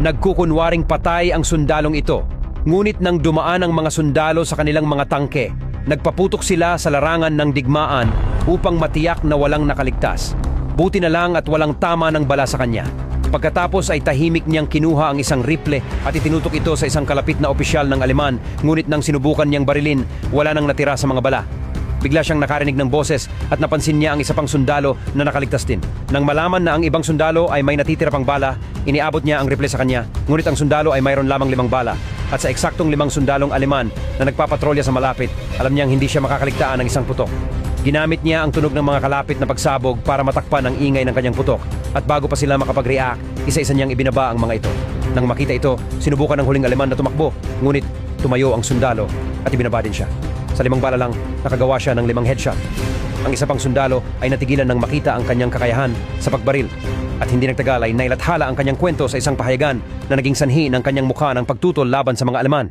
Nagkukunwaring patay ang sundalong ito. Ngunit nang dumaan ang mga sundalo sa kanilang mga tangke, nagpaputok sila sa larangan ng digmaan upang matiyak na walang nakaligtas. Buti na lang at walang tama ng bala sa kanya. Pagkatapos ay tahimik niyang kinuha ang isang rifle at itinutok ito sa isang kalapit na opisyal ng Aleman, ngunit nang sinubukan niyang barilin, wala nang natira sa mga bala. Bigla siyang nakarinig ng boses at napansin niya ang isa pang sundalo na nakaligtas din. Nang malaman na ang ibang sundalo ay may natitira pang bala, iniabot niya ang rifle sa kanya, ngunit ang sundalo ay mayroon lamang 5 bala. At sa eksaktong 5 sundalong Aleman na nagpapatrolya sa malapit, alam niyang hindi siya makakaligtaan ng isang putok. Ginamit niya ang tunog ng mga kalapit na pagsabog para matakpan ang ingay ng kanyang putok. At bago pa sila makapag-react, isa-isa niyang ibinaba ang mga ito. Nang makita ito, sinubukan ng huling Aleman na tumakbo, ngunit tumayo ang sundalo at ibinaba din siya. Sa 5 bala lang, nakagawa siya ng 5 headshot. Ang isa pang sundalo ay natigilan nang makita ang kanyang kakayahan sa pagbaril. At hindi nagtagal ay nailathala ang kanyang kwento sa isang pahayagan na naging sanhi ng kanyang mukha ng pagtutol laban sa mga Aleman.